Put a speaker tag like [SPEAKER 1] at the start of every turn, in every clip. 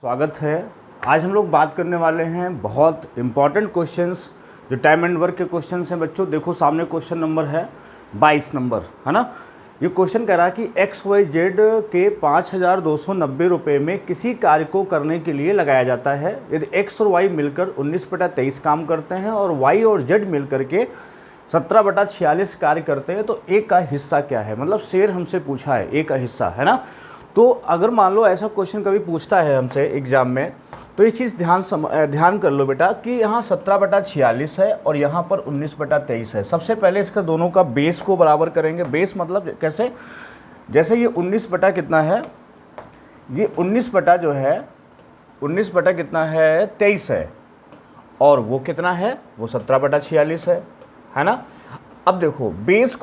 [SPEAKER 1] स्वागत है। आज हम लोग बात करने वाले हैं बहुत इंपॉर्टेंट क्वेश्चंस जो टाइम एंड वर्क के क्वेश्चंस हैं। बच्चों देखो सामने क्वेश्चन नंबर है 22 नंबर, है ना। ये क्वेश्चन कह रहा है कि XYZ के 5,290 रुपये में किसी कार्य को करने के लिए लगाया जाता है। यदि X और Y मिलकर 19/23 काम करते हैं और Y और Z मिलकर के 17/46 कार्य करते हैं तो A का हिस्सा क्या है। मतलब शेर हमसे पूछा है, A का हिस्सा, है ना। तो अगर मान लो ऐसा क्वेश्चन कभी पूछता है हमसे एग्जाम में तो ये चीज़ ध्यान कर लो बेटा कि यहाँ 17/46 है और यहाँ पर 19/23 है। सबसे पहले इसका दोनों का बेस को बराबर करेंगे। बेस मतलब कैसे, जैसे ये 19 बटा कितना है, ये 19 बटा जो है 19 बटा कितना है 23 है और वो कितना है, वो 17/46 है ना। अब देखो बेस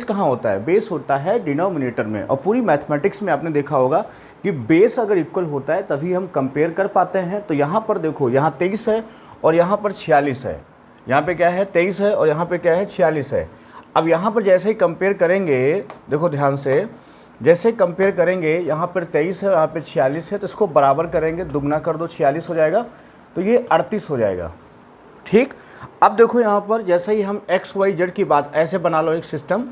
[SPEAKER 1] कहाँ होता है, बेस होता है डिनोमिनेटर में। और पूरी मैथमेटिक्स में आपने देखा होगा कि बेस अगर इक्वल होता है तभी हम कंपेयर कर पाते हैं। तो यहाँ पर देखो, यहाँ 23 है और यहाँ पर 46 है। यहाँ पे क्या है 23 है और यहाँ पे क्या है 46 है। अब यहाँ पर जैसे ही कंपेयर करेंगे, देखो ध्यान से, जैसे कंपेयर करेंगे यहाँ पर 23 है, यहाँ पर 46 है, तो इसको बराबर करेंगे, दुगना कर दो, 46 हो जाएगा, तो ये 38 हो जाएगा। ठीक। अब देखो यहाँ पर जैसे ही हम XYZ की बात, ऐसे बना लो एक सिस्टम,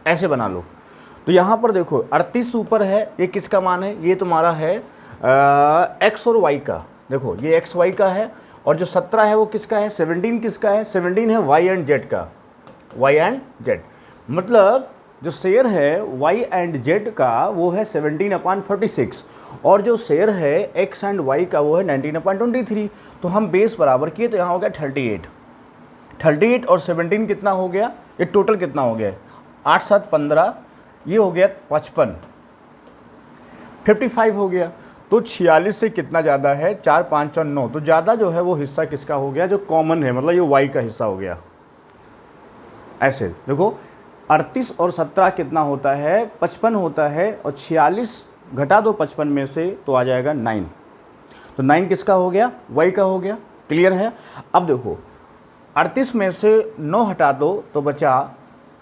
[SPEAKER 1] ऐसे बना लो, तो यहाँ पर देखो 38 ऊपर है, ये किसका मान है, ये तुम्हारा है X और Y का। देखो ये XY का है और जो 17 है वो किसका है, 17 किसका है, 17 है Y एंड Z का, Y एंड Z। मतलब जो शेयर है Y एंड Z का वो है 17/46 और जो शेयर है X एंड Y का वो है 19/23। तो हम बेस बराबर किए तो यहाँ हो गया 38 और 17 कितना हो गया, ये टोटल कितना हो गया, 8 7 15, ये हो गया 55 हो गया। तो 46 से कितना ज़्यादा है, 4 5 और 9, तो ज़्यादा जो है वो हिस्सा किसका हो गया, जो कॉमन है, मतलब ये Y का हिस्सा हो गया। ऐसे देखो 38 और 17 कितना होता है, 55 होता है और 46 घटा दो 55 में से तो आ जाएगा 9। तो 9 किसका हो गया, Y का हो गया। क्लियर है। अब देखो 38 में से 9 हटा दो तो बचा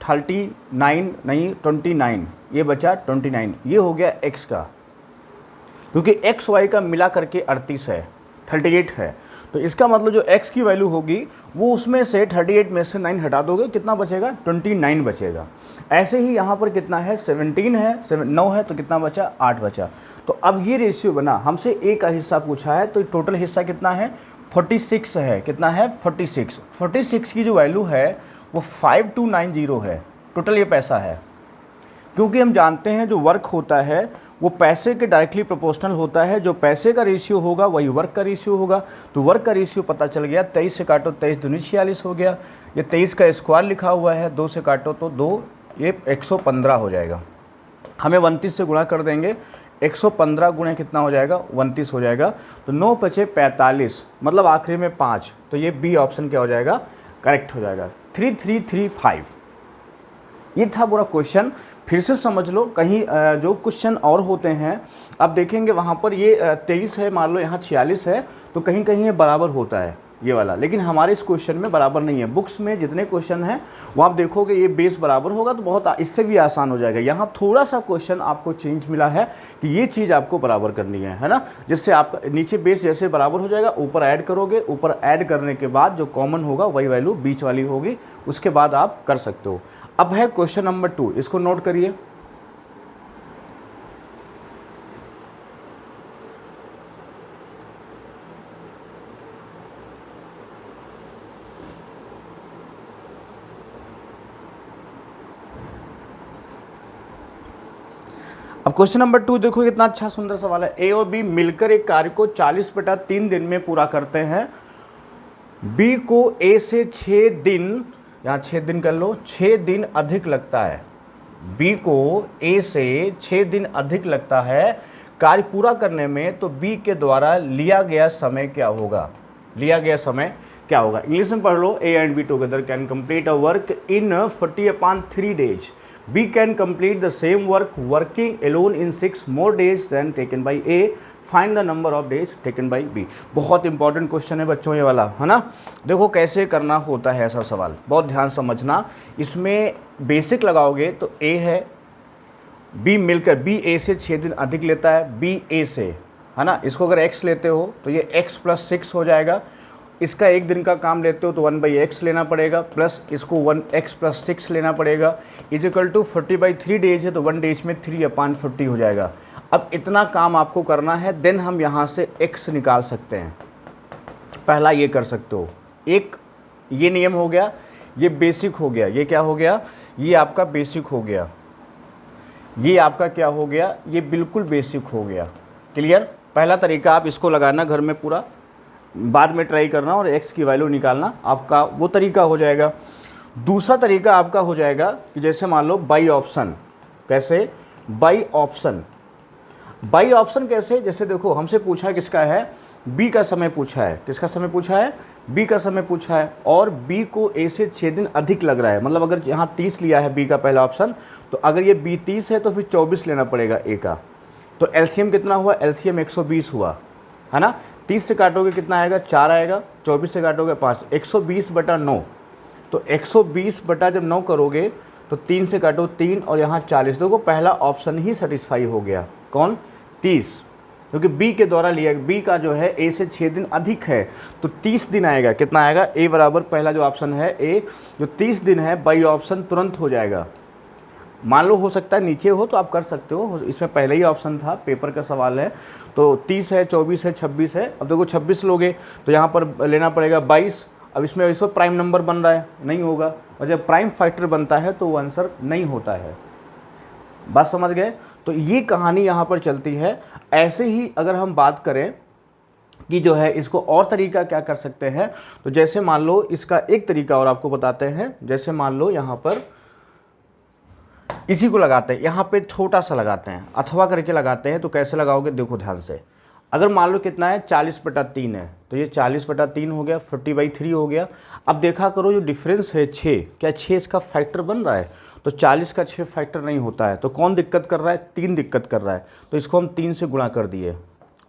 [SPEAKER 1] 39, नहीं 29, ये बचा 29, ये हो गया X का, क्योंकि XY का मिला करके 38 है, 38 है। तो इसका मतलब जो X की वैल्यू होगी वो उसमें से 38 में से 9 हटा दोगे, कितना बचेगा, 29 बचेगा। ऐसे ही यहाँ पर कितना है, 17 है, 9 है, तो कितना बचा, 8 बचा। तो अब ये रेशियो बना, हमसे A का हिस्सा पूछा है, तो टोटल हिस्सा कितना है, 46 है। कितना है, 46 की जो वैल्यू है वो 5290 है। टोटल ये पैसा है, क्योंकि हम जानते हैं जो वर्क होता है वो पैसे के डायरेक्टली प्रोपोर्शनल होता है। जो पैसे का रेशियो होगा वही वर्क का रेशियो होगा। तो वर्क का रेशियो पता चल गया, 23 से काटो 23 दूनी 46 हो गया। ये 23 का स्क्वायर लिखा हुआ है, 2 से काटो तो 2, ये 115 हो जाएगा। हमें 29 से गुणा कर देंगे, 115 गुणे कितना हो जाएगा, 29 हो जाएगा। तो 9 बचे 45, मतलब आखिरी में 5, तो ये बी ऑप्शन क्या हो जाएगा, करेक्ट हो जाएगा। 3335 ये था पूरा क्वेश्चन। फिर से समझ लो, कहीं जो क्वेश्चन और होते हैं अब देखेंगे वहाँ पर ये 23 है, मान लो यहाँ 46 है, तो कहीं कहीं ये बराबर होता है ये वाला, लेकिन हमारे इस क्वेश्चन में बराबर नहीं है। बुक्स में जितने क्वेश्चन हैं वो आप देखोगे ये बेस बराबर होगा तो बहुत इससे भी आसान हो जाएगा। यहाँ थोड़ा सा क्वेश्चन आपको चेंज मिला है कि ये चीज़ आपको बराबर करनी है ना, जिससे आपका नीचे बेस जैसे बराबर हो जाएगा, ऊपर ऐड करोगे, ऊपर ऐड करने के बाद जो कॉमन होगा वही वैल्यू बीच वाली होगी, उसके बाद आप कर सकते हो। अब है क्वेश्चन नंबर 2, इसको नोट करिए। अब क्वेश्चन नंबर 2 देखो, कितना अच्छा सुंदर सवाल है। ए और बी मिलकर एक कार्य को 40/3 दिन में पूरा करते हैं। बी को ए से 6 दिन, यहाँ 6 दिन कर लो, 6 दिन अधिक लगता है। बी को ए से 6 दिन अधिक लगता है कार्य पूरा करने में, तो बी के द्वारा लिया गया समय क्या होगा, लिया गया समय क्या होगा। इंग्लिश में पढ़ लो। A and B together can complete a work in 40/3 days. B can complete the same work working alone in 6 more days than taken by A. Find the number of days taken by B. बहुत important question है बच्चों ये वाला, है ना। देखो कैसे करना होता है ऐसा सवाल, बहुत ध्यान समझना। इसमें बेसिक लगाओगे तो A है, B मिलकर B A से 6 दिन अधिक लेता है, B A से है ना। इसको अगर x लेते हो तो ये x + 6 हो जाएगा। इसका एक दिन का काम लेते हो तो 1/x लेना पड़ेगा, प्लस इसको 1x + 6 लेना पड़ेगा, इजिकल टू 40/3 डेज है तो 1 डेज में 3/40 हो जाएगा। अब इतना काम आपको करना है, देन हम यहाँ से x निकाल सकते हैं। पहला ये कर सकते हो, एक ये नियम हो गया, ये बेसिक हो गया। ये क्या हो गया? ये आपका बेसिक हो गया। ये आपका क्या हो गया? ये बिल्कुल बेसिक हो गया। क्लियर? पहला तरीका आप इसको लगाना घर में पूरा, बाद में ट्राई करना और x की वैल्यू निकालना, आपका वो तरीका हो जाएगा। दूसरा तरीका आपका हो जाएगा कि जैसे मान लो बाई ऑप्शन। कैसे? By option. बाई ऑप्शन कैसे? जैसे देखो हमसे पूछा है किसका है, बी का समय पूछा है। किसका समय पूछा है? बी का समय पूछा है, और बी को ए से 6 दिन अधिक लग रहा है। मतलब अगर यहाँ 30 लिया है बी का पहला ऑप्शन, तो अगर ये बी 30 है तो फिर 24 लेना पड़ेगा ए का। तो एलसीएम कितना हुआ? एलसीएम 120 हुआ, है ना। 30 से काटोगे कितना आएगा? 4 आएगा। 24 से काटोगे 5। 120/9। तो 120/9 करोगे तो 3 से काटो 3 और यहाँ 40। देखो पहला ऑप्शन ही सेटिस्फाई हो गया। कौन? 30, क्योंकि बी के द्वारा लिया। बी का जो है ए से 6 दिन अधिक है तो 30 दिन आएगा। कितना आएगा? ए बराबर पहला जो ऑप्शन है ए, जो 30 दिन है, बाई ऑप्शन तुरंत हो जाएगा। मान लो हो सकता है नीचे हो तो आप कर सकते हो, इसमें पहले ही ऑप्शन था, पेपर का सवाल है। तो 30 है, 24 है, 26 है। अब देखो 26 लोगे तो यहाँ पर लेना पड़ेगा 22। अब इसमें वैसे प्राइम नंबर बन रहा है, नहीं होगा। और जब प्राइम फैक्टर बनता है तो वो आंसर नहीं होता है। बात समझ गए? तो ये कहानी यहाँ पर चलती है। ऐसे ही अगर हम बात करें कि जो है इसको और तरीका क्या कर सकते हैं, तो जैसे मान लो इसका एक तरीका और आपको बताते हैं। जैसे मान लो यहाँ पर इसी को लगाते हैं, यहाँ पे छोटा सा लगाते हैं, अथवा करके लगाते हैं। तो कैसे लगाओगे देखो ध्यान से। अगर मान लो कितना है? 40/3 है, तो ये 40/3 हो गया, 40/3 हो गया। अब देखा करो जो डिफरेंस है 6, क्या 6 इसका फैक्टर बन रहा है? तो 40 का 6 फैक्टर नहीं होता है। तो कौन दिक्कत कर रहा है? 3 दिक्कत कर रहा है। तो इसको हम 3 से गुणा कर दिए,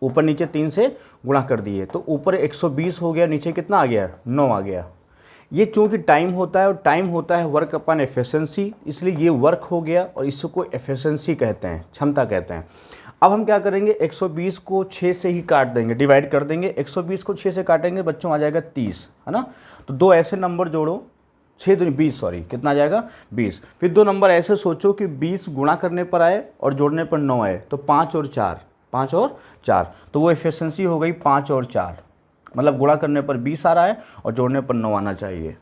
[SPEAKER 1] ऊपर नीचे 3 से गुणा कर दिए, तो ऊपर 120 हो गया, नीचे कितना आ गया? 9 आ गया। ये चूँकि टाइम होता है और टाइम होता है वर्क अपन एफिशिएंसी, इसलिए ये वर्क हो गया और इसको एफिशिएंसी कहते हैं, क्षमता कहते हैं। अब हम क्या करेंगे? 120 को 6 से ही काट देंगे, डिवाइड कर देंगे। 120 को 6 से काटेंगे बच्चों, आ जाएगा 30, है ना। तो दो ऐसे नंबर जोड़ो, 6 दूनी 20, सॉरी कितना आ जाएगा? 20। फिर दो नंबर ऐसे सोचो कि 20 गुणा करने पर आए और जोड़ने पर 9 आए, तो 5 और 4, 5 और 4, तो वो एफिशिएंसी हो गई 5 और 4। मतलब गुणा करने पर 20 आ रहा है और जोड़ने पर 9 आना चाहिए।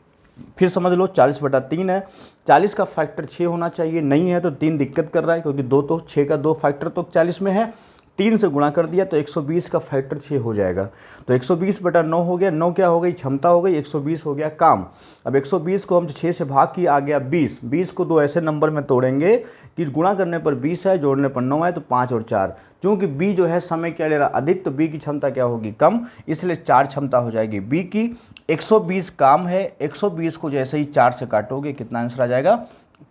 [SPEAKER 1] फिर समझ लो 40/3 है, 40 का फैक्टर 6 होना चाहिए, नहीं है तो 3 दिक्कत कर रहा है, क्योंकि 2 तो 6 का 2 फैक्टर तो 40 में है। 3 से गुणा कर दिया तो 120 का फैक्टर 6 हो जाएगा। तो 120/9 हो गया। 9 क्या हो गई? क्षमता हो गई। 120 हो गया काम। अब 120 को हम 6 से भाग किया, आ गया 20। 20 को दो ऐसे नंबर में तोड़ेंगे कि गुणा करने पर 20 है, जोड़ने पर 9 है, तो 5 और 4। चूँकि बी जो है समय क्या ले रहा? अधिक, तो बी की क्षमता क्या होगी? कम, इसलिए 4 क्षमता हो जाएगी बी की। 120 काम है, 120 को जैसे ही 4 से काटोगे कितना आंसर आ जाएगा?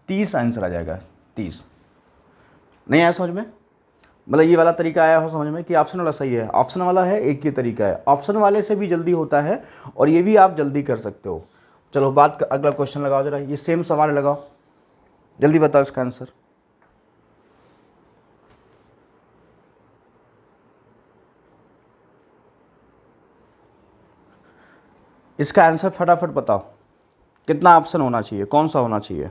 [SPEAKER 1] 30 आंसर आ जाएगा। 30 नहीं आया समझ में? मतलब ये वाला तरीका आया हो समझ में कि ऑप्शन वाला सही है? ऑप्शन वाला है, एक ही तरीका है। ऑप्शन वाले से भी जल्दी होता है और ये भी आप जल्दी कर सकते हो। चलो बात अगला क्वेश्चन लगाओ जरा, ये सेम सवाल लगाओ, जल्दी बताओ इसका आंसर। इसका आंसर फटाफट बताओ, कितना ऑप्शन होना चाहिए, कौन सा होना चाहिए?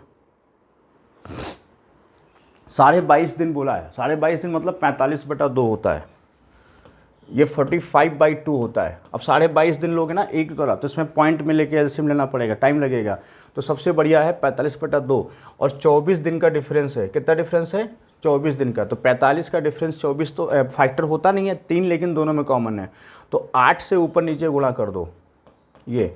[SPEAKER 1] 22.5 दिन बोला है। 22.5 दिन मतलब 45/2 होता है, ये 45/2 होता है। अब 22.5 दिन लोगे ना एक तरह, तो इसमें पॉइंट में लेके एलसीएम लेना पड़ेगा, टाइम लगेगा। तो सबसे बढ़िया है 45/2 और 24 दिन का डिफरेंस है। कितना डिफरेंस है? 24 दिन का। तो 45 का डिफरेंस 24 तो फैक्टर होता नहीं है 3, लेकिन दोनों में कॉमन है। तो 8 से ऊपर नीचे गुणा कर दो ये,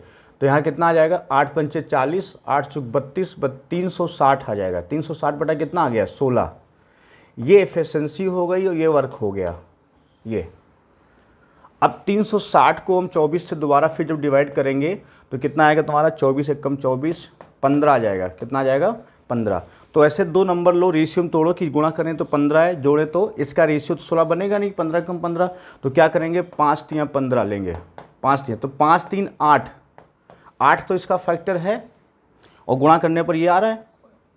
[SPEAKER 1] तो यहाँ कितना आ जाएगा? 8 पंचे 40, 8 चौक 32, 360 आ जाएगा। 360 बटा कितना आ गया? 16। ये एफिशिएंसी हो गई और ये वर्क हो गया ये। अब 360 को हम 24 से दोबारा फिर जब डिवाइड करेंगे तो कितना आएगा तुम्हारा? 24 एकम 24, 15 आ जाएगा। कितना आ जाएगा? 15। तो ऐसे दो नंबर लो, रेशियो में तोड़ो कि गुणा करें तो 15 है, जोड़े तो इसका रेशियो तो 16 बनेगा नहीं, 15 कम 15। तो क्या करेंगे? 5 3 15 लेंगे, 5 3, तो 5 3 8, 8 तो इसका फैक्टर है और गुणा करने पर ये आ रहा है।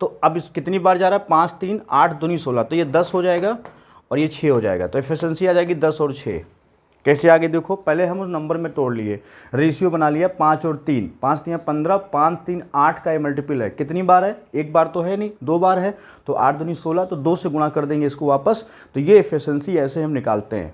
[SPEAKER 1] तो अब इस कितनी बार जा रहा है? 5 3 8 दूनी 16, तो ये 10 हो जाएगा और ये 6 हो जाएगा। तो एफिशिएंसी आ जाएगी 10 और 6। कैसे आगे देखो, पहले हम उस नंबर में तोड़ लिए, रेशियो बना लिया 5 और 3, 5 3 15, 5 3 8 का ये मल्टीपल है। कितनी बार है? एक बार तो है नहीं, 2 बार है। तो 8 दूनी 16, तो 2 से गुणा कर देंगे इसको वापस। तो ये एफिशिएंसी ऐसे हम निकालते हैं।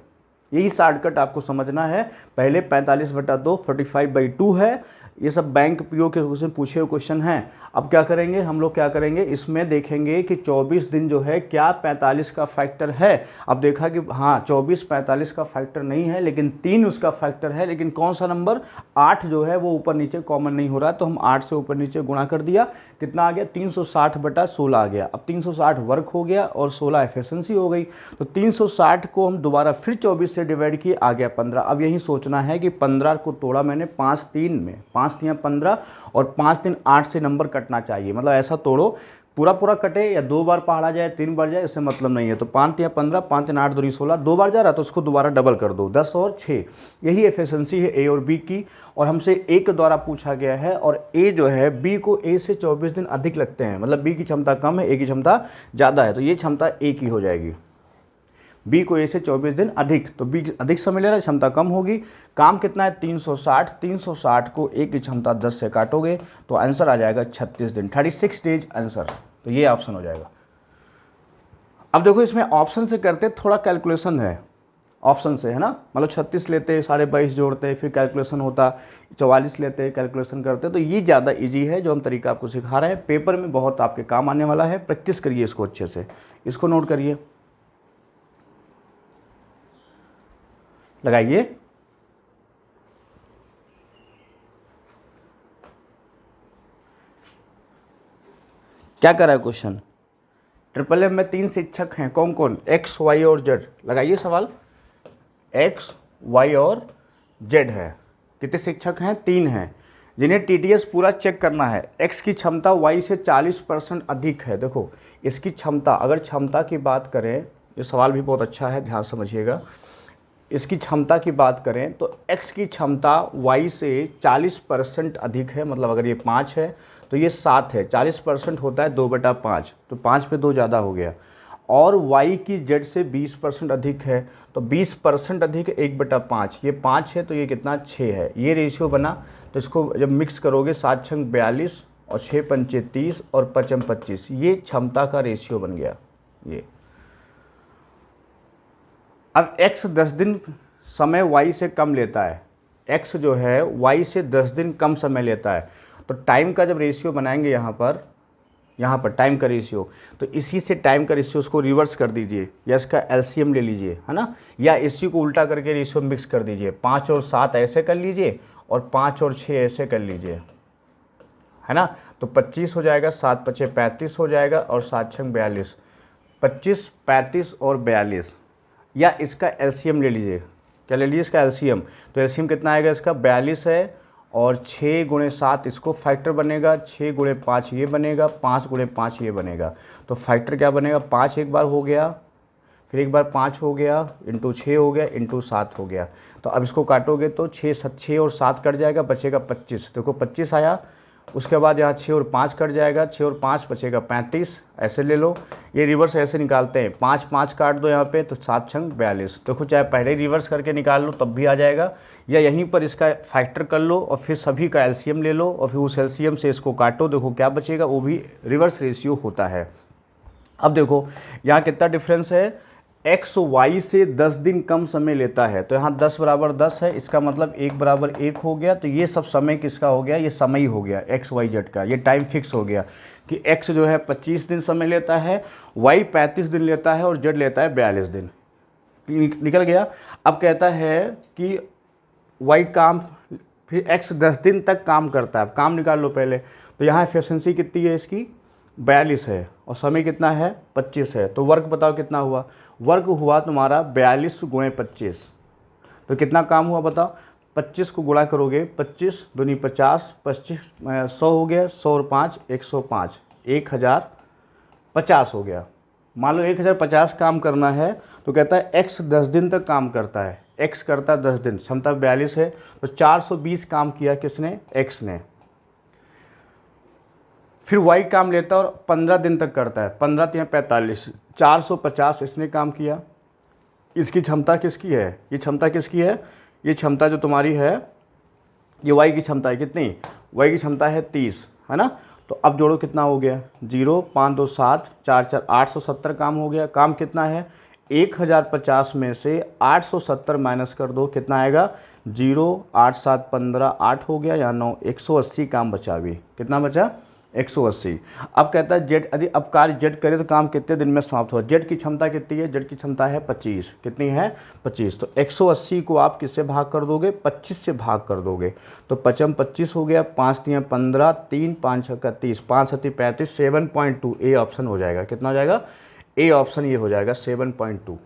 [SPEAKER 1] यही शॉर्टकट आपको समझना है। पहले 45/2 45/2 है। ये सब बैंक पीओ के क्वेश्चन पूछे हुए क्वेश्चन हैं। अब क्या करेंगे हम लोग, क्या करेंगे इसमें देखेंगे कि 24 दिन जो है क्या 45 का फैक्टर है। अब देखा कि हाँ 24 45 का फैक्टर नहीं है, लेकिन 3 उसका फैक्टर है। लेकिन कौन सा नंबर? 8 जो है वो ऊपर नीचे कॉमन नहीं हो रहा, तो हम 8 से ऊपर नीचे गुणा कर दिया। कितना आ गया? 360/16 आ गया। अब 360 वर्क हो गया और 16 एफिशिएंसी हो गई। तो 360 को हम दोबारा फिर 24 से डिवाइड किए, आ गया 15। अब यही सोचना है कि 15 को तोड़ा मैंने 5 3 में, 5 3 15 और 5 3 8 से नंबर कटना चाहिए। मतलब ऐसा तोड़ो पूरा पूरा कटे, या 2 बार पहाड़ा जाए 3 बार जाए, इससे मतलब नहीं है। तो 5 3 15, 5 3 8 2 16, 2 बार जा रहा तो उसको दोबारा डबल कर दो, 10 और 6। यही एफिशिएंसी है ए और बी की। और हमसे ए के द्वारा पूछा गया है, और ए जो है बी को ए से 24 दिन अधिक लगते हैं। मतलब बी की क्षमता कम है, ए की क्षमता ज़्यादा है, तो ये क्षमता ए की हो जाएगी। बी को ए से 24 दिन अधिक, तो बी अधिक समय ले रहा है, क्षमता कम होगी। काम कितना है? 360। 360 को ए की क्षमता 10 से काटोगे तो आंसर आ जाएगा 36 दिन, 36 डेज आंसर। तो ये ऑप्शन हो जाएगा। अब देखो इसमें ऑप्शन से करते थोड़ा कैलकुलेशन है, ऑप्शन से है ना। मतलब 36 लेते, 22.5 जोड़ते, फिर कैलकुलेशन होता, 44 लेते, कैलकुलेशन करते। तो ये ज़्यादा इजी है जो हम तरीका आपको सिखा रहे हैं। पेपर में बहुत आपके काम आने वाला है। प्रैक्टिस करिए इसको अच्छे से, इसको नोट करिए, लगाइए। क्या कर रहा है क्वेश्चन? ट्रिपल एम में 3 शिक्षक हैं, कौन कौन? एक्स वाई और जेड। लगाइए सवाल। एक्स वाई और जेड है। कितने शिक्षक हैं? 3 हैं, जिन्हें टीडीएस पूरा चेक करना है। एक्स की क्षमता वाई से 40% अधिक है। देखो इसकी क्षमता, अगर क्षमता की बात करें, ये सवाल भी बहुत अच्छा है, ध्यान समझिएगा। इसकी क्षमता की बात करें तो x की क्षमता y से 40% अधिक है। मतलब अगर ये 5 है तो ये 7 है। 40% होता है 2/5, तो 5 पे 2 ज़्यादा हो गया। और y की z से 20% अधिक है, तो 20% अधिक 1/5, ये 5 है तो ये कितना? 6 है। ये रेशियो बना। तो इसको जब मिक्स करोगे 7 छंग 42 और 6 पंचे 30 और 5 25, ये क्षमता का रेशियो बन गया ये। अब x 10 दिन समय y से कम लेता है। x जो है y से 10 दिन कम समय लेता है। तो टाइम का जब रेशियो बनाएंगे यहाँ पर टाइम का रेशियो, तो इसी से टाइम का रेशियो उसको रिवर्स कर दीजिए, या इसका एलसीएम ले लीजिए, है ना। या इसी को उल्टा करके रेशियो मिक्स कर दीजिए। 5 और 7 ऐसे कर लीजिए और 5 और 6 ऐसे कर लीजिए, है ना। तो 25 हो जाएगा, 7 5 35 हो जाएगा और 7 6 42, 25 35 और 42। या इसका एलसीएम ले लीजिए। क्या ले लीजिए? इसका एलसीएम। तो एलसीएम कितना आएगा इसका? 42 है, और 6 × 7 इसको फैक्टर बनेगा, 6 × 5 ये बनेगा, 5 × 5 ये बनेगा। तो फैक्टर क्या बनेगा? 5 एक बार हो गया, फिर एक बार 5 हो गया, इंटू 6 हो गया, इंटू 7 हो गया। तो अब इसको काटोगे तो 6 और 7 कट जाएगा, बचेगा 25। देखो 25 आया। उसके बाद यहाँ 6 और 5 कट जाएगा, 6 और 5 बचेगा 35। ऐसे ले लो, ये रिवर्स ऐसे निकालते हैं। 5 5 काट दो यहाँ पे, तो 7 छंग 42। देखो चाहे पहले रिवर्स करके निकाल लो तब भी आ जाएगा, या यहीं पर इसका फैक्टर कर लो और फिर सभी का एलसीएम ले लो और फिर उस एलसीएम से इसको काटो। देखो क्या बचेगा, वो भी रिवर्स रेशियो होता है। अब देखो यहाँ कितना डिफरेंस है। एक्स वाई से 10 दिन कम समय लेता है, तो यहाँ 10 बराबर 10 है, इसका मतलब 1 बराबर 1 हो गया। तो ये सब समय किसका हो गया? ये समय ही हो गया एक्स वाई जेड का। ये टाइम फिक्स हो गया कि एक्स जो है 25 दिन समय लेता है, वाई 35 दिन लेता है और जेड लेता है 42 दिन। निकल गया। अब कहता है कि वाई काम, फिर एक्स 10 दिन तक काम करता है। अब काम निकाल लो पहले। तो यहाँ एफिशिएंसी कितनी है इसकी? 42 है, और समय कितना है? 25 है। तो वर्क बताओ कितना हुआ? वर्क हुआ तुम्हारा 42 × 25। तो कितना काम हुआ बताओ? 25 को गुणा करोगे, 25 दूनी 50, 25 100 हो गया, 100 और 5 105, 1050 हो गया। मान लो 1050 काम करना है, तो कहता है एक्स 10 दिन तक काम करता है। एक्स करता है 10 दिन, क्षमता 42 है, तो 420 काम किया किसने? एक्स ने। फिर वाई काम लेता है और 15 दिन तक करता है, 15 × 45, 450 इसने काम किया। इसकी क्षमता किसकी है, ये क्षमता किसकी है, ये क्षमता जो तुम्हारी है, ये वाई की क्षमता है कितनी, वाई की क्षमता है 30, है ना। तो अब जोड़ो कितना हो गया, 0 5 2 7 4 4 870 काम हो गया। काम कितना है, 1050 में से 870 माइनस कर दो, कितना आएगा 0 8 7 15 8 हो गया, यहाँ 9 180 काम बचा। भी कितना बचा, 180। अब कहता है जेड, यदि अब कार्य जेड करे तो काम कितने दिन में समाप्त हो। जेड की क्षमता कितनी है, जेड की क्षमता है 25, कितनी है 25। तो 180 को आप किससे भाग कर दोगे, 25 से भाग कर दोगे। तो 55 25 हो गया, 5 3 15, 3 5 6 30, 5 7 35, 7.2 ए ऑप्शन हो जाएगा। कितना हो जाएगा, ए ऑप्शन ये हो जाएगा 7.2।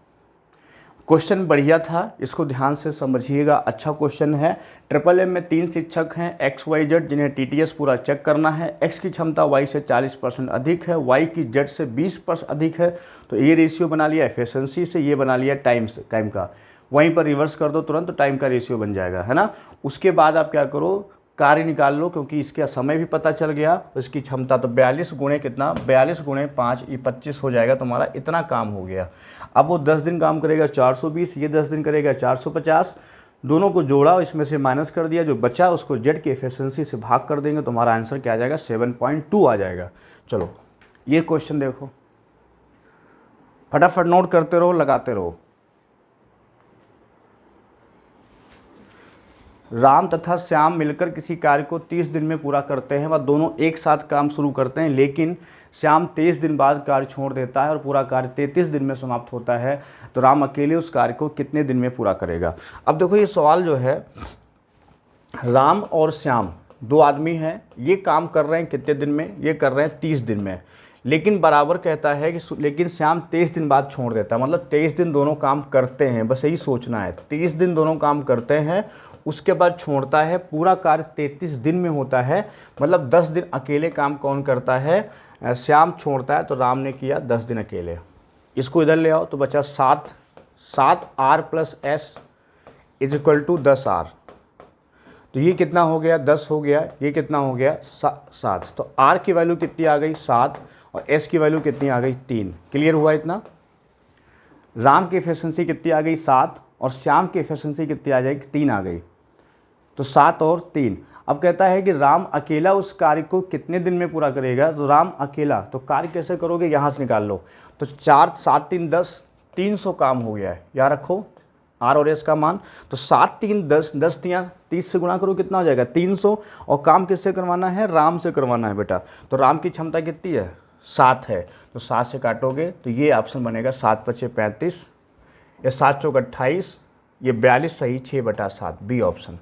[SPEAKER 1] क्वेश्चन बढ़िया था, इसको ध्यान से समझिएगा, अच्छा क्वेश्चन है। ट्रिपल एम में 3 शिक्षक हैं एक्स वाई जेड, जिन्हें टीटीएस पूरा चेक करना है। एक्स की क्षमता वाई से 40% अधिक है, वाई की जेड से 20% अधिक है। तो ये रेशियो बना लिया एफिशिएंसी से, ये बना लिया टाइम का। वहीं पर रिवर्स कर दो तुरंत, तो टाइम का रेशियो बन जाएगा, है ना। उसके बाद आप क्या करो, कार्य निकाल लो, क्योंकि इसका समय भी पता चल गया। इसकी क्षमता तो 42 गुणे कितना, 42 गुणे 5, ये 25 हो जाएगा तुम्हारा, इतना काम हो गया। अब वो 10 दिन काम करेगा 420, ये 10 दिन करेगा 450, दोनों को जोड़ा, इसमें से माइनस कर दिया, जो बचा उसको जेड की एफिशिएंसी से भाग कर देंगे, तुम्हारा आंसर क्या आ जाएगा, 7.2 आ जाएगा। चलो ये क्वेश्चन देखो, फटाफट नोट करते रहो, लगाते रहो। राम तथा श्याम मिलकर किसी कार्य को 30 दिन में पूरा करते हैं। वह दोनों एक साथ काम शुरू करते हैं, लेकिन श्याम 23 दिन बाद कार्य छोड़ देता है और पूरा कार्य 33 दिन में समाप्त होता है। तो राम अकेले उस कार्य को कितने दिन में पूरा करेगा। अब देखो ये सवाल जो है, राम और श्याम 2 आदमी हैं, ये काम कर रहे हैं कितने दिन में, ये कर रहे हैं 30 दिन में, लेकिन बराबर कहता है कि लेकिन श्याम 23 दिन बाद छोड़ देता है। मतलब 23 दिन दोनों काम करते हैं, बस यही सोचना है, 30 दिन दोनों काम करते हैं, उसके बाद छोड़ता है, पूरा कार्य 33 दिन में होता है। मतलब 10 दिन अकेले काम कौन करता है, श्याम छोड़ता है। तो राम ने किया 10 दिन अकेले। इसको इधर ले आओ तो बचा 7 r plus s is equal to 10 r. तो ये कितना हो गया, 10 हो गया, ये कितना हो गया 7। तो आर की वैल्यू कितनी आ गई 7, और एस की वैल्यू कितनी आ गई 3। क्लियर हुआ इतना। राम की एफिशिएंसी कितनी आ गई 7, और श्याम की एफिशिएंसी कितनी आ जाएगी 3 आ गई। तो 7 और 3। अब कहता है कि राम अकेला उस कार्य को कितने दिन में पूरा करेगा। तो राम अकेला, तो कार्य कैसे करोगे, यहाँ से निकाल लो। तो 4 7 3 10, 300 काम हो गया है, याद रखो आर और एस का मान। तो 7 3 10, 10 3 30 से गुणा करो, कितना हो जाएगा 300। और काम किससे करवाना है, राम से करवाना है बेटा। तो राम की क्षमता कितनी है 7 है, तो 7 से काटोगे तो ये ऑप्शन बनेगा 7 5 35, या 7 चौक 28, ये 42 सही 6/7 बी ऑप्शन।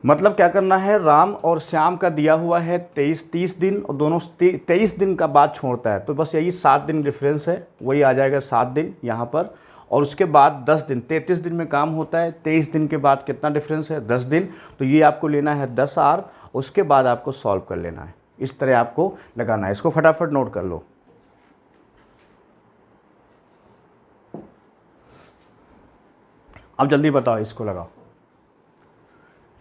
[SPEAKER 1] मतलब क्या करना है, राम और श्याम का दिया हुआ है 30 दिन, और दोनों 23 दिन का बाद छोड़ता है। तो बस यही 7 दिन डिफरेंस है, वही आ जाएगा 7 दिन यहाँ पर। और उसके बाद 10 दिन, 33 दिन में काम होता है, 23 दिन के बाद कितना डिफरेंस है 10 दिन। तो ये आपको लेना है 10 आर, उसके बाद आपको सॉल्व कर लेना है, इस तरह आपको लगाना है। इसको फटाफट नोट कर लो। अब जल्दी बताओ, इसको लगाओ,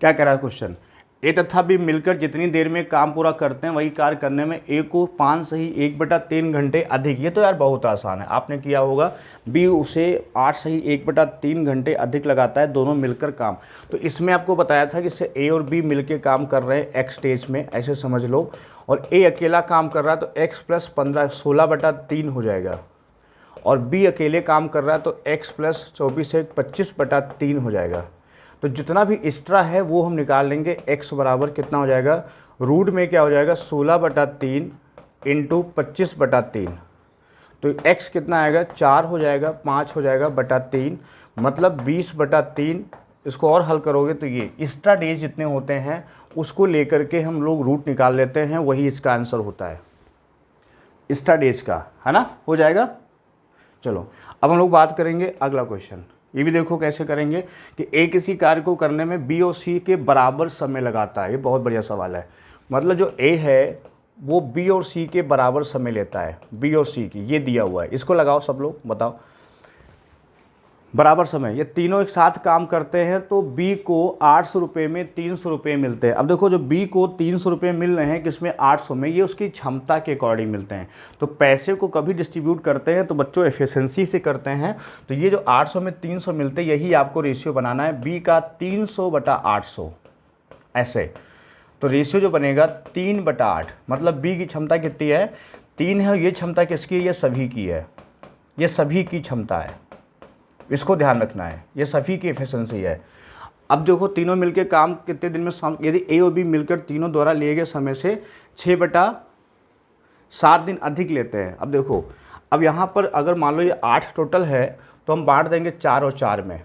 [SPEAKER 1] क्या कह रहा है क्वेश्चन। ए तथा बी मिलकर जितनी देर में काम पूरा करते हैं, वही कार्य करने में ए को 5 सही 1/3 घंटे अधिक। ये तो यार बहुत आसान है, आपने किया होगा। बी उसे 8 सही 1/3 घंटे अधिक लगाता है, दोनों मिलकर काम। तो इसमें आपको बताया था कि इससे ए और बी मिलकर काम कर रहे हैं एक्स स्टेज में, ऐसे समझ लो। और ए अकेला काम कर रहा है, तो एक्स प्लस 15 16/3 हो जाएगा। और बी अकेले काम कर रहा है, तो एक्स प्लस 24 से 25/3 हो जाएगा। तो जितना भी एक्स्ट्रा है वो हम निकाल लेंगे। x बराबर कितना हो जाएगा, रूट में क्या हो जाएगा 16/3 इंटू 25/3। तो x कितना आएगा 4 हो जाएगा, 5 हो जाएगा बटा 3, मतलब 20/3। इसको और हल करोगे तो ये एक्स्ट्रा डेज जितने होते हैं उसको लेकर के हम लोग रूट निकाल लेते हैं, वही इसका आंसर होता है एक्स्ट्रा डेज का, है ना, हो जाएगा। चलो अब हम लोग बात करेंगे अगला क्वेश्चन। ये भी देखो कैसे करेंगे कि ए किसी कार्य को करने में बी और सी के बराबर समय लगाता है। ये बहुत बढ़िया सवाल है। मतलब जो ए है वो बी और सी के बराबर समय लेता है, बी और सी की, ये दिया हुआ है। इसको लगाओ सब लोग, बताओ बराबर समय, ये तीनों एक साथ काम करते हैं तो बी को 800 रुपये में 300 रुपये मिलते हैं। अब देखो जो बी को 300 रुपये मिल रहे हैं किसमें, 800 में, ये उसकी क्षमता के अकॉर्डिंग मिलते हैं। तो पैसे को कभी डिस्ट्रीब्यूट करते हैं तो बच्चों एफिशिएंसी से करते हैं। तो ये जो 800 में 300 मिलते हैं, यही आपको रेशियो बनाना है, बी का 300/800 ऐसे। तो रेशियो जो बनेगा 3/8, मतलब बी की क्षमता कितनी है, 3 है। ये क्षमता किसकी है, ये सभी की है, ये सभी की क्षमता है, इसको ध्यान रखना है, ये सभी की एफिशिएंसी है। अब देखो तीनों मिलकर काम कितने दिन में, यदि ए और बी मिलकर तीनों द्वारा लिए गए समय से 6/7 दिन अधिक लेते हैं। अब देखो, अब यहाँ पर अगर मान लो ये 8 टोटल है तो हम बांट देंगे 4 और 4 में,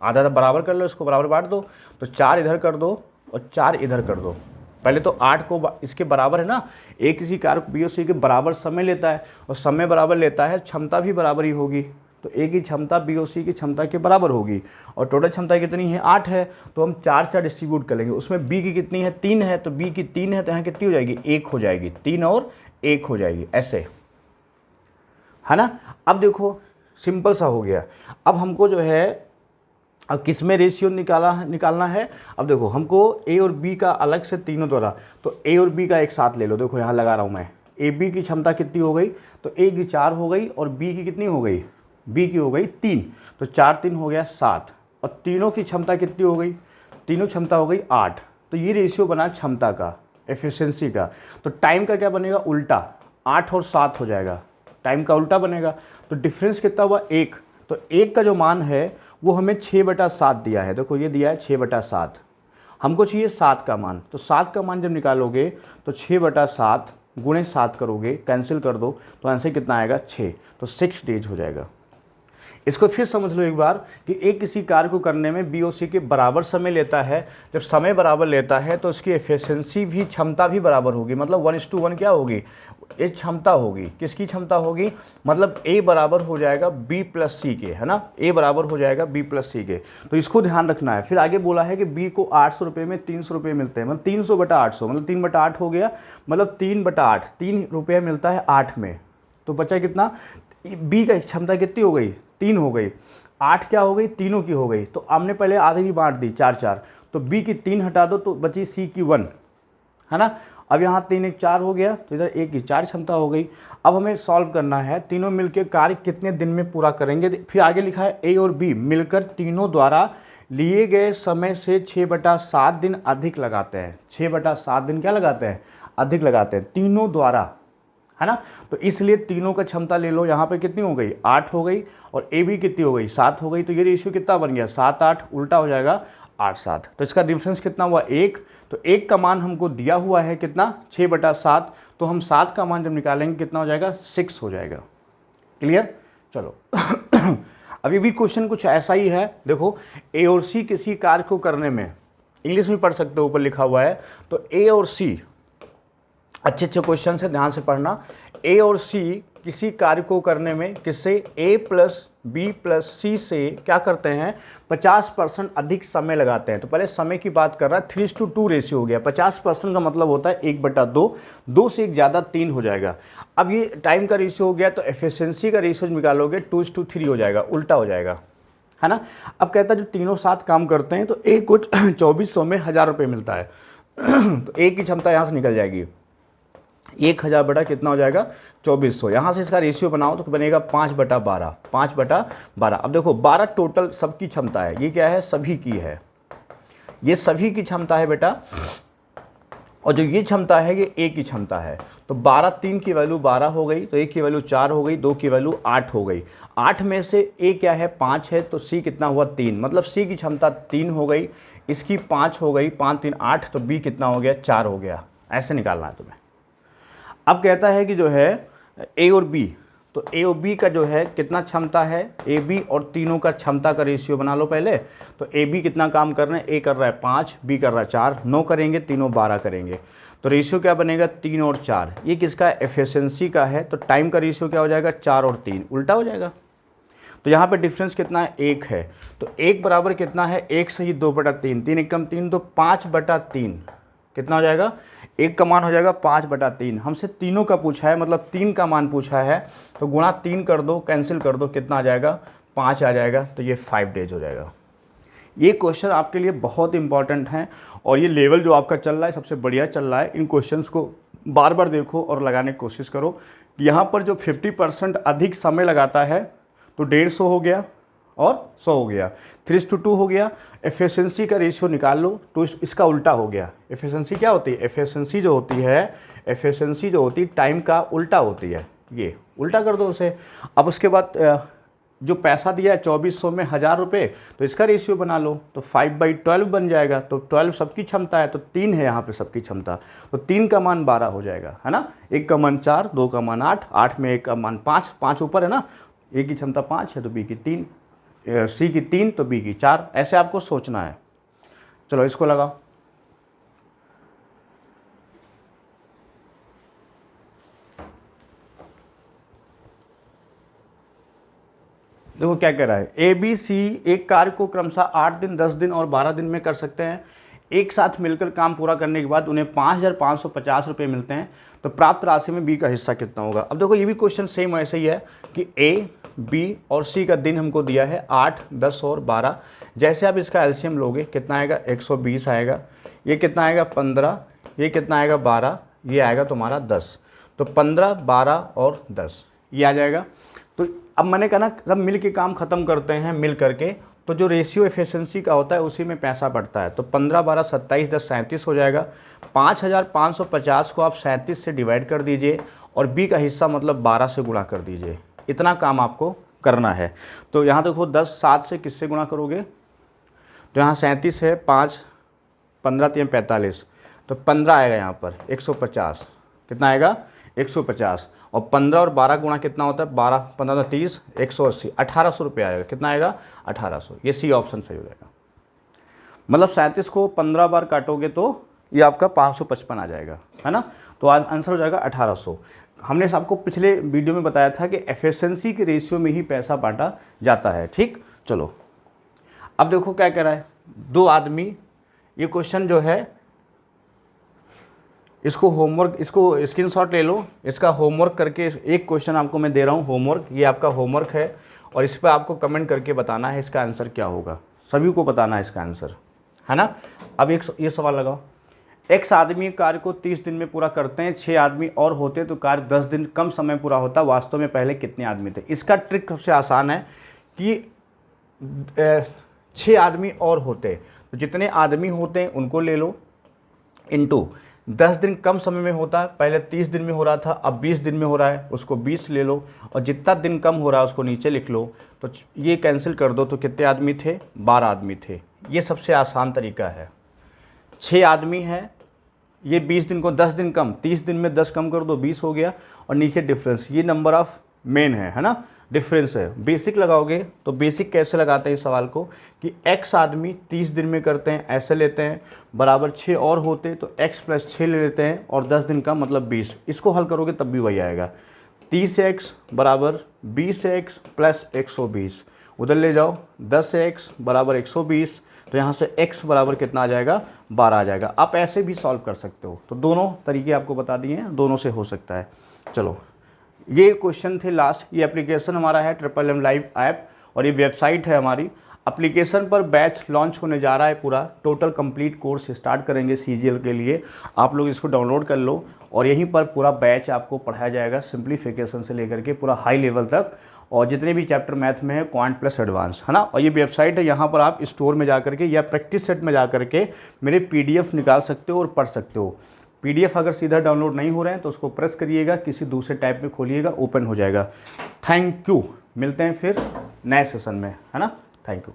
[SPEAKER 1] आधा आधा बराबर कर लो, इसको बराबर बांट दो, तो 4 इधर कर दो और 4 इधर कर दो। पहले तो 8 को इसके बराबर है ना, एक किसी कारक बी और सी के बराबर समय लेता है, और समय बराबर लेता है, क्षमता भी बराबर ही होगी। तो ए की क्षमता बी और सी की क्षमता के बराबर होगी, और टोटल क्षमता कितनी है, 8 है। तो हम 4 डिस्ट्रीब्यूट कर लेंगे, उसमें बी की कितनी है, 3 है, तो बी की 3 है, तो यहाँ कितनी हो जाएगी, 1 हो जाएगी, 3 और 1 हो जाएगी, ऐसे है ना। अब देखो सिंपल सा हो गया। अब हमको जो है अब किस में रेशियो निकालना है। अब देखो हमको ए और बी का अलग से तीनों द्वारा, तो ए और बी का एक साथ ले लो। देखो यहाँ लगा रहा हूँ मैं, ए बी की क्षमता कितनी हो गई, तो ए की 4 हो गई और बी की कितनी हो गई, बी की हो गई 3, तो 4 3 हो गया 7, और तीनों की क्षमता कितनी हो गई, तीनों क्षमता हो गई 8। तो ये रेशियो बना क्षमता का, एफिशिएंसी का। तो टाइम का क्या बनेगा, उल्टा, 8 और 7 हो जाएगा, टाइम का उल्टा बनेगा। तो डिफरेंस कितना हुआ, 1। तो 1 का जो मान है वो हमें 6/7 दिया है। देखो ये दिया है 6/7, हमको चाहिए 7 का मान। तो 7 का मान जब निकालोगे तो 6/7 गुणे 7 करोगे, कैंसिल कर दो, तो आंसर कितना आएगा, 6। तो 6 डेज हो जाएगा। इसको फिर समझ लो एक बार कि एक किसी कार्य को करने में बी और सी के बराबर समय लेता है। जब समय बराबर लेता है तो उसकी एफिशिएंसी भी, क्षमता भी बराबर होगी, मतलब 1:1 क्या होगी, एक क्षमता होगी। किसकी क्षमता होगी, मतलब ए बराबर हो जाएगा बी प्लस सी के, है ना, ए बराबर हो जाएगा बी प्लस सी के। तो इसको ध्यान रखना है। फिर आगे बोला है कि बी को 800 रुपये में 300 रुपये मिलते हैं, मतलब 300/800, मतलब 3/8 हो गया, मतलब 3/8, 3 रुपये मिलता है 8 में। तो बचा कितना, बी का क्षमता कितनी हो गई, 3 हो गई, 8 क्या हो गई, तीनों की हो गई। तो हमने पहले आधे की बांट दी, 4 तो बी की 3 हटा दो तो बची सी की 1, है ना। अब यहाँ 3 1 4 हो गया, तो इधर 1 की 4 क्षमता हो गई। अब हमें सॉल्व करना है, तीनों मिलकर कार्य कितने दिन में पूरा करेंगे। फिर आगे लिखा है ए और बी मिलकर तीनों द्वारा लिए गए समय से 6/7 दिन अधिक लगाते हैं। 6/7 दिन क्या लगाते हैं, अधिक लगाते हैं, तीनों द्वारा, है ना। तो इसलिए तीनों का क्षमता ले लो, यहाँ पे कितनी हो गई, 8 हो गई, और ए बी कितनी हो गई, 7 हो गई। तो ये रेशियो कितना बन गया, 7 8, उल्टा हो जाएगा 8 7। तो इसका डिफरेंस कितना हुआ, 1। तो 1 का मान हमको दिया हुआ है कितना, 6/7। तो हम 7 का मान जब निकालेंगे कितना हो जाएगा, 6 हो जाएगा। क्लियर, चलो अभी भी क्वेश्चन कुछ ऐसा ही है। देखो ए और सी किसी कार्य को करने में, इंग्लिश में पढ़ सकते हो, ऊपर लिखा हुआ है। तो ए और सी, अच्छे अच्छे क्वेश्चन से ध्यान से पढ़ना। ए और सी किसी कार्य को करने में किससे, ए प्लस बी प्लस सी से क्या करते हैं, 50% अधिक समय लगाते हैं। तो पहले समय की बात कर रहा है, 3:2 रेशियो हो गया। 50% का मतलब होता है 1/2, 2 से एक ज़्यादा 3 हो जाएगा। अब ये टाइम का रेशियो हो गया, तो एफिशिएंसी का रेशियो निकालोगे 2:3 हो जाएगा, उल्टा हो जाएगा, है ना। अब कहता है जो तीनों साथ काम करते हैं तो एक को 2400 में 1000 रुपये मिलता है। तो एक की क्षमता यहाँ से निकल जाएगी, 1000 बटा कितना हो जाएगा, 2400। यहाँ से इसका रेशियो बनाओ तो बनेगा 5/12, 5/12। अब देखो 12 टोटल सबकी क्षमता है, ये क्या है, सभी की है, ये सभी की क्षमता है बेटा। और जो ये क्षमता है ये ए की क्षमता है। तो 12, 3 की वैल्यू 12 हो गई, तो 1 की वैल्यू 4 हो गई, 2 की वैल्यू 8 हो गई। 8 में से ए क्या है, 5 है, तो सी कितना हुआ, 3, मतलब सी की क्षमता 3 हो गई, इसकी 5 हो गई, 5 3 8, तो बी कितना हो गया, 4 हो गया। ऐसे निकालना है तुम्हें। अब कहता है कि जो है ए और बी, तो ए और बी का जो है कितना क्षमता है, ए बी और तीनों का क्षमता का रेशियो बना लो पहले। तो ए बी कितना काम कर रहे हैं, ए कर रहा है 5, बी कर रहा है 4, 9 करेंगे, तीनों 12 करेंगे। तो रेशियो क्या बनेगा, 3 और 4। ये किसका, एफिशिएंसी का है। तो टाइम का रेशियो क्या हो जाएगा, 4 और 3, उल्टा हो जाएगा। तो यहाँ पे डिफरेंस कितना है, 1 है। तो 1 बराबर कितना है, 1 से ही 2/3, 3 एकम 3, तो 5/3 कितना हो जाएगा, 1 का मान हो जाएगा 5/3। हमसे तीनों का पूछा है, मतलब 3 का मान पूछा है, तो गुणा 3 कर दो, कैंसिल कर दो, कितना आ जाएगा, 5 आ जाएगा तो ये 5 डेज हो जाएगा। ये क्वेश्चन आपके लिए बहुत इंपॉर्टेंट हैं और ये लेवल जो आपका चल रहा है सबसे बढ़िया चल रहा है। इन क्वेश्चंस को बार बार देखो और लगाने की कोशिश करो कि यहाँ पर जो 50% अधिक समय लगाता है तो 150 हो गया और 100 हो गया, 3:2 हो गया। एफिशिएंसी का रेशियो निकाल लो तो इसका उल्टा हो गया। एफिशिएंसी क्या होती है? एफिशिएंसी जो होती है टाइम का उल्टा होती है, ये उल्टा कर दो उसे। अब उसके बाद जो पैसा दिया है 2400 में 1000 रुपये, तो इसका रेशियो बना लो तो 5/12 बन जाएगा। तो 12 सबकी क्षमता है तो 3 है यहाँ पे सबकी क्षमता, तो 3 का मान 12 हो जाएगा, है ना। 1 का मान 4, 2 का मान 8, 8 में 1 का मान 5, 5 ऊपर है ना। ए की क्षमता 5 है तो बी की 3, सी की 3 तो बी की 4, ऐसे आपको सोचना है। चलो इसको लगाओ। देखो क्या कह रहा है, ए बी सी एक कार्य को क्रमशः 8 दिन, 10 दिन और 12 दिन में कर सकते हैं। एक साथ मिलकर काम पूरा करने के बाद उन्हें 5550 रुपये मिलते हैं, तो प्राप्त राशि में बी का हिस्सा कितना होगा। अब देखो ये भी क्वेश्चन सेम ऐसे ही है कि ए, बी और सी का दिन हमको दिया है 8, 10 और 12। जैसे आप इसका एलसीएम लोगे कितना आएगा? 120 आएगा। ये कितना आएगा? 15। ये कितना आएगा? 12। ये आएगा तुम्हारा 10। तो 15, 12 और 10 ये आ जाएगा। तो अब मैंने कहा ना, सब मिल के काम ख़त्म करते हैं मिल करके, तो जो रेशियो एफिशिएंसी का होता है उसी में पैसा बढ़ता है। तो 15, 12, 27, 10, 37 हो जाएगा। 5550 को आप 37 से डिवाइड कर दीजिए और बी का हिस्सा मतलब 12 से गुणा कर दीजिए। इतना काम आपको करना है। तो यहाँ देखो 10, 7 से किससे गुणा करोगे? तो यहाँ 37 है, 5, 15, 3, 45, तो 15 आएगा यहाँ पर 150। कितना आएगा? 150। और 15 और 12 गुणा कितना होता है? 12, 15, 30, 180, 1800 रुपये आएगा। कितना आएगा? 1800। ये सी ऑप्शन सही हो जाएगा। मतलब 37 को 15 बार काटोगे तो ये आपका 555 आ जाएगा, है ना। तो आज आंसर हो जाएगा 1800। हमने आपको पिछले वीडियो में बताया था कि एफिशिएंसी के रेशियो में ही पैसा बांटा जाता है, ठीक। चलो अब देखो क्या कह रहा है, 2 आदमी, ये क्वेश्चन जो है इसको होमवर्क, इसको स्क्रीनशॉट ले लो, इसका होमवर्क करके एक क्वेश्चन आपको मैं दे रहा हूँ होमवर्क, ये आपका होमवर्क है और इस पर आपको कमेंट करके बताना है इसका आंसर क्या होगा। सभी को बताना है इसका आंसर, है ना। अब ये सवाल लगाओ, X आदमी कार्य को 30 दिन में पूरा करते हैं, 6 आदमी और होते तो कार्य 10 दिन कम समय पूरा होता, वास्तव में पहले कितने आदमी थे। इसका ट्रिक सबसे आसान है कि 6 आदमी और होते, तो जितने आदमी होते हैं उनको ले लो, इनटू 10 दिन कम समय में होता है, पहले 30 दिन में हो रहा था अब 20 दिन में हो रहा है, उसको 20 ले लो, और जितना दिन कम हो रहा है उसको नीचे लिख लो। तो ये कैंसिल कर दो, तो कितने आदमी थे? 12 आदमी थे। ये सबसे आसान तरीका है। 6 आदमी हैं, ये 20 दिन को 10 दिन कम, 30 दिन में 10 कम कर दो, 20 हो गया, और नीचे डिफरेंस, ये नंबर ऑफ मेन है ना, डिफरेंस है। बेसिक लगाओगे तो बेसिक कैसे लगाते हैं इस सवाल को कि x आदमी 30 दिन में करते हैं, ऐसे लेते हैं, बराबर 6 और होते तो x + 6 ले लेते हैं, और 10 दिन का मतलब 20। इसको हल करोगे तब भी वही आएगा। 30x बराबर 20x + 120, उधर ले जाओ, 10x बराबर 120, तो यहाँ से x बराबर कितना आ जाएगा? 12 आ जाएगा। आप ऐसे भी सॉल्व कर सकते हो। तो दोनों तरीके आपको बता दिए हैं, दोनों से हो सकता है। चलो ये क्वेश्चन थे लास्ट। ये एप्लीकेशन हमारा है MMM लाइव ऐप, और ये वेबसाइट है हमारी। एप्लीकेशन पर बैच लॉन्च होने जा रहा है, पूरा टोटल कंप्लीट कोर्स स्टार्ट करेंगे CGL के लिए। आप लोग इसको डाउनलोड कर लो, और यहीं पर पूरा बैच आपको पढ़ाया जाएगा, सिंप्लीफिकेशन से लेकर के पूरा हाई लेवल तक, और जितने भी चैप्टर मैथ में है क्वांट प्लस एडवांस, है ना। और ये वेबसाइट है, यहाँ पर आप स्टोर में जा करके या प्रैक्टिस सेट में जा करके मेरे PDF निकाल सकते हो और पढ़ सकते हो। PDF अगर सीधा डाउनलोड नहीं हो रहे हैं तो उसको प्रेस करिएगा, किसी दूसरे टाइप में खोलिएगा, ओपन हो जाएगा। थैंक यू, मिलते हैं फिर नए सेशन में, है ना। Thank you.